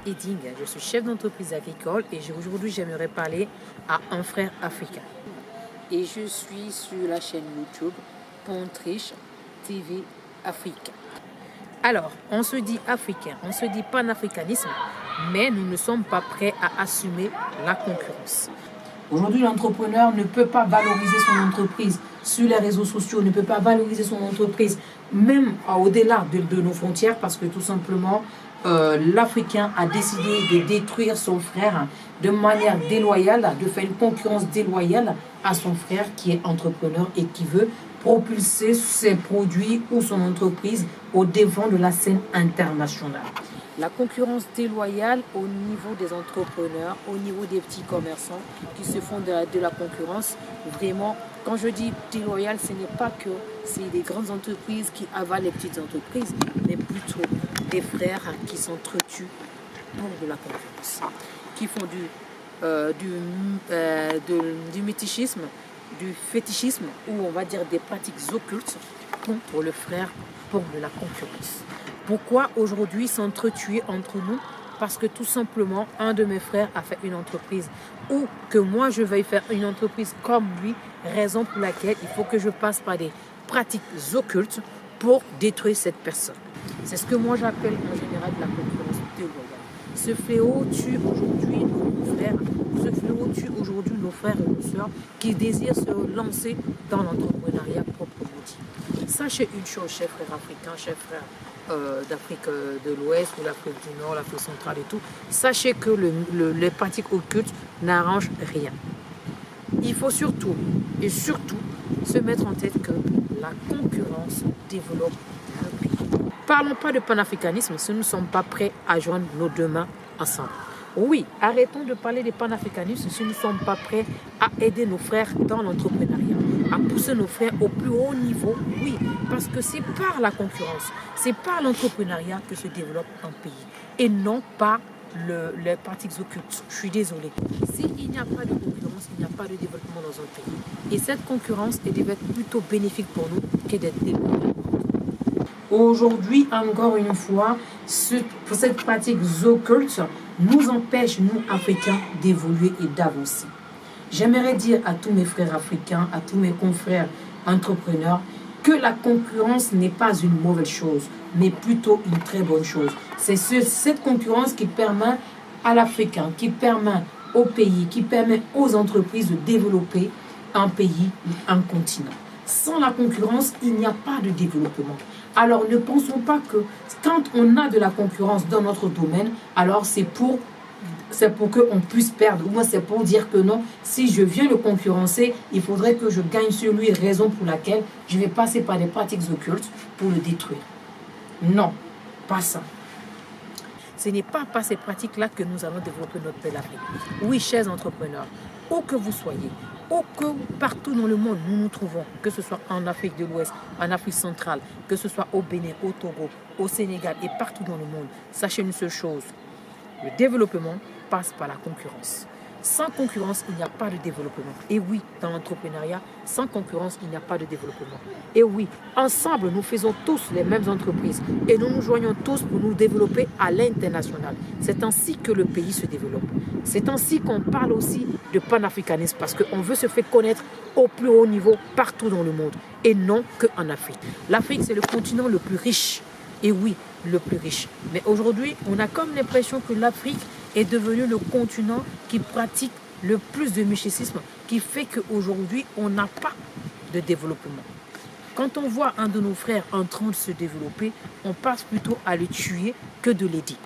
Eding, je suis chef d'entreprise agricole et aujourd'hui j'aimerais parler à un frère africain. Et je suis sur la chaîne YouTube Pontriche TV Africain. Alors, on se dit africain, on se dit panafricanisme, mais nous ne sommes pas prêts à assumer la concurrence. Aujourd'hui, l'entrepreneur ne peut pas valoriser son entreprise sur les réseaux sociaux, ne peut pas valoriser son entreprise même au-delà de nos frontières parce que tout simplement, l'Africain a décidé de détruire son frère de manière déloyale, de faire une concurrence déloyale à son frère qui est entrepreneur et qui veut propulser ses produits ou son entreprise au devant de la scène internationale. La concurrence déloyale au niveau des entrepreneurs, au niveau des petits commerçants qui se font de la concurrence. Vraiment, quand je dis déloyale, ce n'est pas que c'est des grandes entreprises qui avalent les petites entreprises, mais plutôt des frères qui s'entretuent pour de la concurrence, qui font du métichisme, du fétichisme, ou on va dire des pratiques occultes contre le frère pour de la concurrence. Pourquoi aujourd'hui s'entretuer entre nous? Parce que tout simplement, un de mes frères a fait une entreprise ou que moi je veuille faire une entreprise comme lui, raison pour laquelle il faut que je passe par des pratiques occultes pour détruire cette personne. C'est ce que moi j'appelle en général la concurrence déloyale. Ce fléau tue aujourd'hui nos frères, ce fléau tue aujourd'hui nos frères et nos sœurs qui désirent se lancer dans l'entrepreneuriat proprement dit. Sachez une chose, chers frères africains, chers frères d'Afrique de l'Ouest ou l'Afrique du Nord, l'Afrique centrale et tout, sachez que les pratiques occultes n'arrangent rien. Il faut surtout se mettre en tête que la concurrence développe le pays. Parlons pas de panafricanisme si nous ne sommes pas prêts à joindre nos deux mains ensemble. Oui, arrêtons de parler de panafricanisme si nous ne sommes pas prêts à aider nos frères dans l'entrepreneuriat, à pousser nos frères au plus haut niveau. Oui, parce que c'est par la concurrence, c'est par l'entrepreneuriat que se développe un pays et non pas les pratiques occultes. Je suis désolée. S'il n'y a pas de concurrence, il n'y a pas de développement dans un pays. Et cette concurrence, elle devait être plutôt bénéfique pour nous que d'être développée. Aujourd'hui, encore une fois, cette pratique occulte nous empêche, nous, Africains, d'évoluer et d'avancer. J'aimerais dire à tous mes frères africains, à tous mes confrères entrepreneurs, que la concurrence n'est pas une mauvaise chose, mais plutôt une très bonne chose. C'est cette concurrence qui permet à l'Africain, qui permet au pays, qui permet aux entreprises de développer un pays, un continent. Sans la concurrence, il n'y a pas de développement. Alors ne pensons pas que quand on a de la concurrence dans notre domaine, alors c'est pour qu'on puisse perdre. Ou moi, c'est pour dire que non, si je viens le concurrencer, il faudrait que je gagne sur lui, raison pour laquelle je vais passer par des pratiques occultes pour le détruire. Non, pas ça. Ce n'est pas par ces pratiques-là que nous allons développer notre belle Afrique. Oui, chers entrepreneurs, où que vous soyez, partout dans le monde nous nous trouvons, que ce soit en Afrique de l'Ouest, en Afrique centrale, que ce soit au Bénin, au Togo, au Sénégal et partout dans le monde, sachez une seule chose, le développement passe par la concurrence. Sans concurrence, il n'y a pas de développement. Et oui, dans l'entrepreneuriat, sans concurrence, il n'y a pas de développement. Et oui, ensemble, nous faisons tous les mêmes entreprises et nous nous joignons tous pour nous développer à l'international. C'est ainsi que le pays se développe. C'est ainsi qu'on parle aussi de panafricanisme parce qu'on veut se faire connaître au plus haut niveau partout dans le monde et non qu'en Afrique. L'Afrique, c'est le continent le plus riche. Et oui, le plus riche. Mais aujourd'hui, on a comme l'impression que l'Afrique est devenu le continent qui pratique le plus de mysticisme, qui fait qu'aujourd'hui, on n'a pas de développement. Quand on voit un de nos frères en train de se développer, on passe plutôt à le tuer que de l'aider.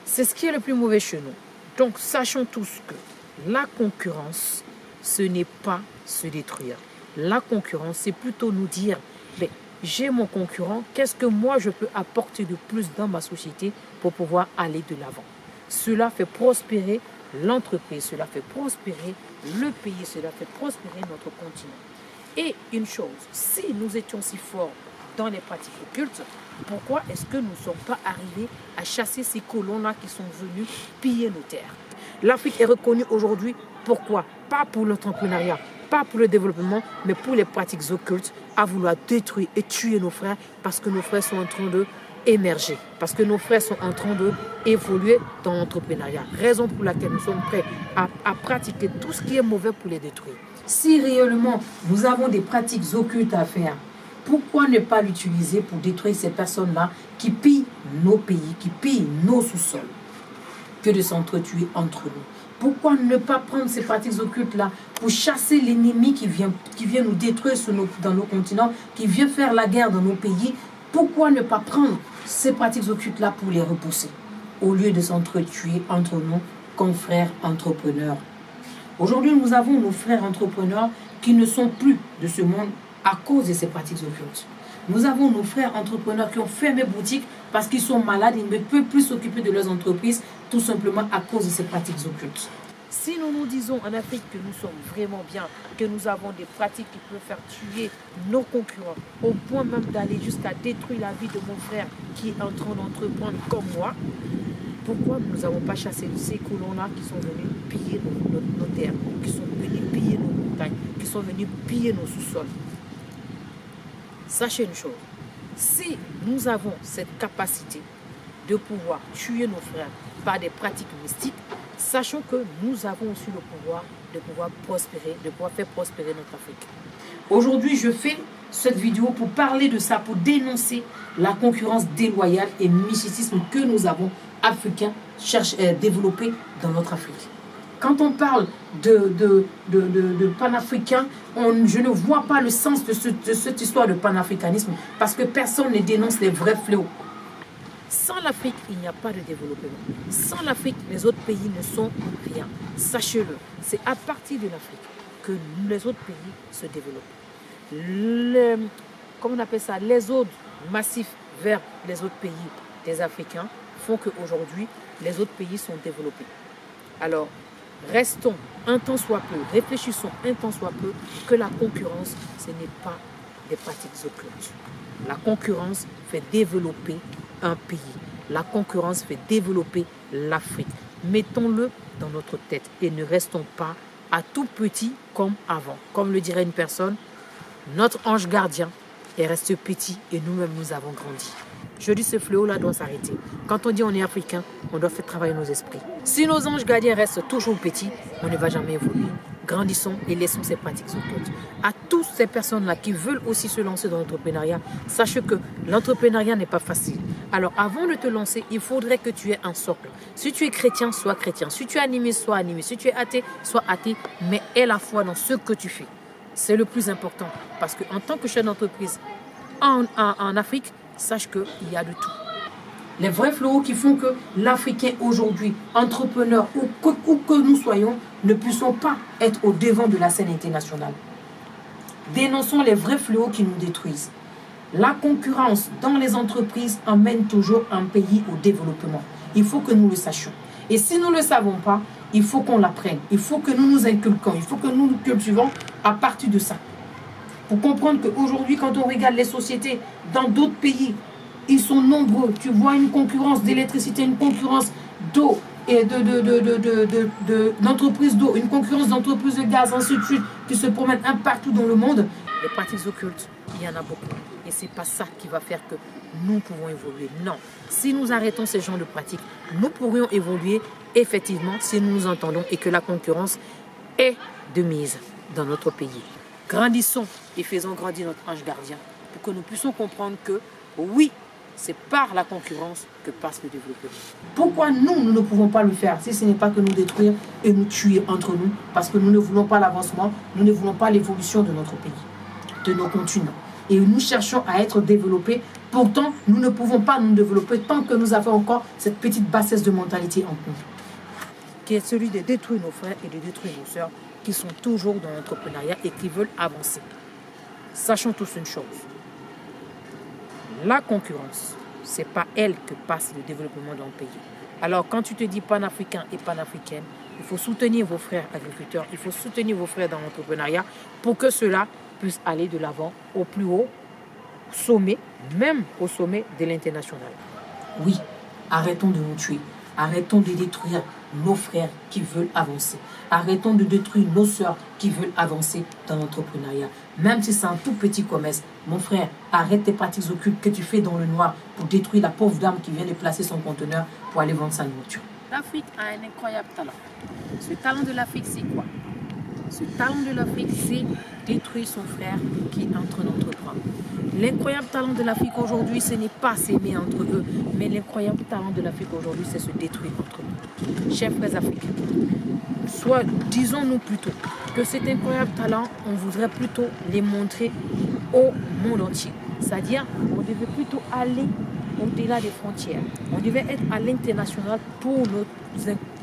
C'est ce qui est le plus mauvais chez nous. Donc, sachons tous que la concurrence, ce n'est pas se détruire. La concurrence, c'est plutôt nous dire, j'ai mon concurrent, qu'est-ce que moi je peux apporter de plus dans ma société pour pouvoir aller de l'avant. Cela fait prospérer l'entreprise, cela fait prospérer le pays, cela fait prospérer notre continent. Et une chose, si nous étions si forts dans les pratiques occultes, pourquoi est-ce que nous ne sommes pas arrivés à chasser ces colons-là qui sont venus piller nos terres? L'Afrique est reconnue aujourd'hui, pourquoi? Pas pour l'entrepreneuriat, pas pour le développement, mais pour les pratiques occultes, à vouloir détruire et tuer nos frères, parce que nos frères sont en train de émerger. Parce que nos frères sont en train d'évoluer dans l'entrepreneuriat. Raison pour laquelle nous sommes prêts à pratiquer tout ce qui est mauvais pour les détruire. Si réellement nous avons des pratiques occultes à faire, pourquoi ne pas l'utiliser pour détruire ces personnes-là qui pillent nos pays, qui pillent nos sous-sols, que de s'entretuer entre nous? Pourquoi ne pas prendre ces pratiques occultes-là pour chasser l'ennemi qui vient nous détruire dans nos continents, qui vient faire la guerre dans nos pays? Pourquoi ne pas prendre ces pratiques occultes-là pour les repousser, au lieu de s'entretuer entre nous, confrères entrepreneurs? Aujourd'hui, nous avons nos frères entrepreneurs qui ne sont plus de ce monde à cause de ces pratiques occultes. Nous avons nos frères entrepreneurs qui ont fermé boutique parce qu'ils sont malades, ils ne peuvent plus s'occuper de leurs entreprises, tout simplement à cause de ces pratiques occultes. Si nous nous disons en Afrique que nous sommes vraiment bien, que nous avons des pratiques qui peuvent faire tuer nos concurrents, au point même d'aller jusqu'à détruire la vie de mon frère qui est en train d'entreprendre comme moi, pourquoi nous n'avons pas chassé ces colons-là qui sont venus piller nos terres, qui sont venus piller nos montagnes, qui sont venus piller nos sous-sols? Sachez une chose, si nous avons cette capacité de pouvoir tuer nos frères par des pratiques mystiques, sachons que nous avons aussi le pouvoir de pouvoir prospérer, de pouvoir faire prospérer notre Afrique. Aujourd'hui, je fais cette vidéo pour parler de ça, pour dénoncer la concurrence déloyale et mysticisme que nous avons, Africains, développé dans notre Afrique. Quand on parle de panafricain, je ne vois pas le sens de cette histoire de panafricanisme parce que personne ne dénonce les vrais fléaux. Sans l'Afrique, il n'y a pas de développement. Sans l'Afrique, les autres pays ne sont rien. Sachez-le, c'est à partir de l'Afrique que les autres pays se développent. Comment on appelle ça? Les autres massifs vers les autres pays des Africains font qu'aujourd'hui, les autres pays sont développés. Alors, restons un tant soit peu, réfléchissons un tant soit peu que la concurrence, ce n'est pas des pratiques occultes. La concurrence fait développer un pays. La concurrence fait développer l'Afrique. Mettons-le dans notre tête et ne restons pas à tout petit comme avant. Comme le dirait une personne, notre ange gardien est resté petit et nous-mêmes nous avons grandi. Je dis ce fléau-là doit s'arrêter. Quand on dit on est africain, on doit faire travailler nos esprits. Si nos anges gardiens restent toujours petits, on ne va jamais évoluer. Grandissons et laissons ces pratiques occultes. À toutes ces personnes-là qui veulent aussi se lancer dans l'entrepreneuriat, sachez que l'entrepreneuriat n'est pas facile. Alors avant de te lancer, il faudrait que tu aies un socle. Si tu es chrétien, sois chrétien. Si tu es animé, sois animé. Si tu es athée, sois athée. Mais aie la foi dans ce que tu fais. C'est le plus important. Parce qu'en tant que chef d'entreprise en Afrique, sache qu'il y a de tout. Les vrais fléaux qui font que l'Africain aujourd'hui, entrepreneur ou que nous soyons, ne puissions pas être au devant de la scène internationale. Dénonçons les vrais fléaux qui nous détruisent. La concurrence dans les entreprises emmène toujours un pays au développement. Il faut que nous le sachions. Et si nous ne le savons pas, il faut qu'on l'apprenne. Il faut que nous nous inculquons. Il faut que nous nous cultivons à partir de ça. Pour comprendre qu'aujourd'hui, quand on regarde les sociétés dans d'autres pays, ils sont nombreux. Tu vois une concurrence d'électricité, une concurrence d'eau et d'entreprises d'eau, une concurrence d'entreprises de gaz, ainsi de suite, qui se promènent un partout dans le monde. Les pratiques occultes, il y en a beaucoup. Et ce n'est pas ça qui va faire que nous pouvons évoluer. Non. Si nous arrêtons ces genres de pratiques, nous pourrions évoluer effectivement si nous nous entendons et que la concurrence est de mise dans notre pays. Grandissons et faisons grandir notre ange gardien pour que nous puissions comprendre que oui, c'est par la concurrence que passe le développement. Pourquoi nous ne pouvons pas le faire si ce n'est pas que nous détruire et nous tuer entre nous? Parce que nous ne voulons pas l'avancement, nous ne voulons pas l'évolution de notre pays, de nos continents. Et nous cherchons à être développés. Pourtant, nous ne pouvons pas nous développer tant que nous avons encore cette petite bassesse de mentalité en nous. Qui est celui de détruire nos frères et de détruire nos sœurs qui sont toujours dans l'entrepreneuriat et qui veulent avancer. Sachons tous une chose. La concurrence, ce n'est pas elle que passe le développement d'un pays. Alors, quand tu te dis panafricain et panafricaine, il faut soutenir vos frères agriculteurs, il faut soutenir vos frères dans l'entrepreneuriat pour que cela puisse aller de l'avant au plus haut sommet, même au sommet de l'international. Oui, arrêtons de nous tuer. Arrêtons de détruire nos frères qui veulent avancer. Arrêtons de détruire nos sœurs qui veulent avancer dans l'entrepreneuriat. Même si c'est un tout petit commerce, mon frère, arrête tes pratiques occultes que tu fais dans le noir pour détruire la pauvre dame qui vient de placer son conteneur pour aller vendre sa nourriture. L'Afrique a un incroyable talent. Ce talent de l'Afrique, c'est quoi? Ce talent de l'Afrique, c'est détruire son frère qui est en train d'entreprendre. L'incroyable talent de l'Afrique aujourd'hui, ce n'est pas s'aimer entre eux, mais l'incroyable talent de l'Afrique aujourd'hui, c'est se détruire entre eux. Chers frères africains, soit disons-nous plutôt que cet incroyable talent, on voudrait plutôt les montrer au monde entier. C'est-à-dire, on devait plutôt aller au-delà des frontières. On devait être à l'international pour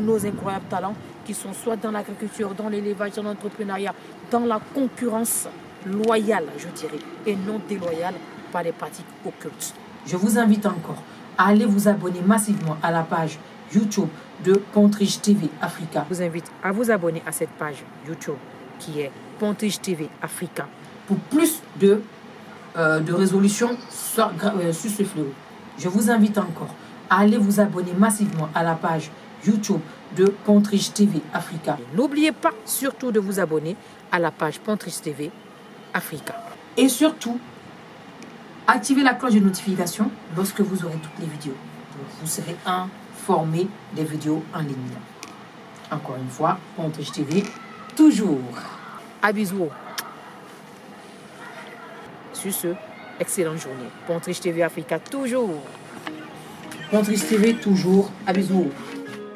nos incroyables talents qui sont soit dans l'agriculture, dans l'élevage, dans l'entrepreneuriat, dans la concurrence loyale, je dirais, et non déloyale par les pratiques occultes. Je vous invite encore à aller vous abonner massivement à la page YouTube de Pontriche TV Africa. Je vous invite à vous abonner à cette page YouTube qui est Pontriche TV Africa pour plus de résolutions sur ce fléau. Je vous invite encore à aller vous abonner massivement à la page YouTube de Pontriche TV Africa. N'oubliez pas surtout de vous abonner à la page Pontriche TV Africa. Et surtout, activez la cloche de notification lorsque vous aurez toutes les vidéos. Donc, vous serez informé des vidéos en ligne. Encore une fois, Pontriche TV, toujours. À bisous. Sur ce, excellente journée. Pontriche TV Africa, toujours. Pontriche TV, toujours. À bisous.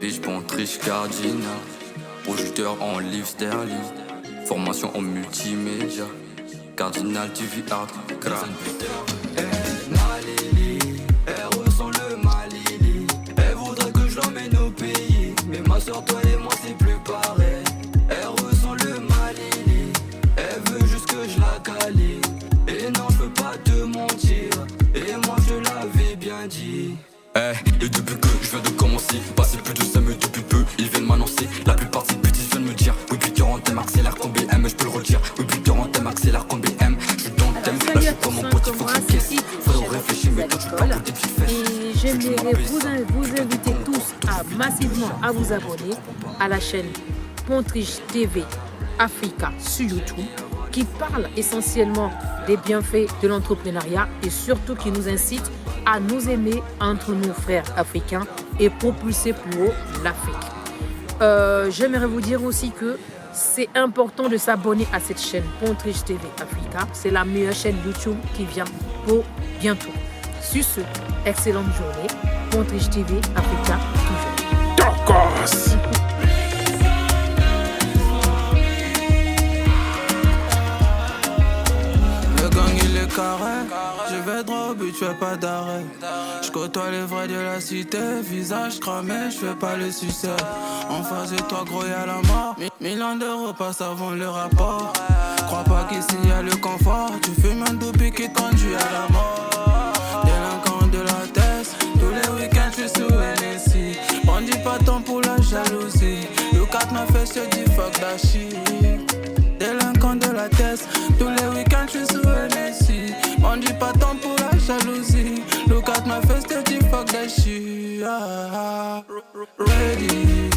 Biche Pontriche Cardinal, projecteur en livre sterling, formation en multimédia, Cardinal TV Art, crâne. Malili, elle ressent le Malili, elle voudrait que je l'emmène au pays, mais ma soeur, toi et moi c'est plus pareil. Elle ressent le Malili, elle veut juste que je la câline, et non je peux pas te mentir, et moi je l'avais bien dit. Et depuis que je viens de commencer, passer plus de 5 minutes depuis peu, ils viennent m'annoncer. La plupart de ces petits viennent me dire oui, puis 40 M accélère ton BM, je peux le redire. Oui, puis 40 M accélère ton BM, je suis dans le thème. Là, je suis comme mon pote, il faut que j'encaisse. Faut réfléchir, mais toi, tu parles pour tes petites fesses. Et j'aimerais vous inviter tous à massivement à vous abonner à la chaîne Pontriche TV Africa sur YouTube, qui parle essentiellement des bienfaits de l'entrepreneuriat et surtout qui nous incite à nous aimer entre nos frères africains et propulser plus haut l'Afrique. J'aimerais vous dire aussi que c'est important de s'abonner à cette chaîne Pontriche TV Africa. C'est la meilleure chaîne YouTube qui vient pour bientôt. Sur ce, excellente journée. Pontriche TV Africa, toujours. Tacos. Le gang il est carré, je vais droit au but, je fais pas d'arrêt. Je côtoie les vrais de la cité, visage cramé, je fais pas le succès. En face de toi gros y'a la mort, 1000 ans d'euros passent avant le rapport. Crois pas qu'ici y'a le confort, tu fumes un doupé qui conduit à la mort. Délinquant de la tête, tous les week-ends je suis sous NSI. On dit pas tant pour la jalousie, le 4 m'a fait se dit fuck that shit. Délinquant de la tête, tous les week-ends je suis sous NSI. On dit pas tant pour la jalousie, le 4 m'a fait se dit fuck that shit. Ready,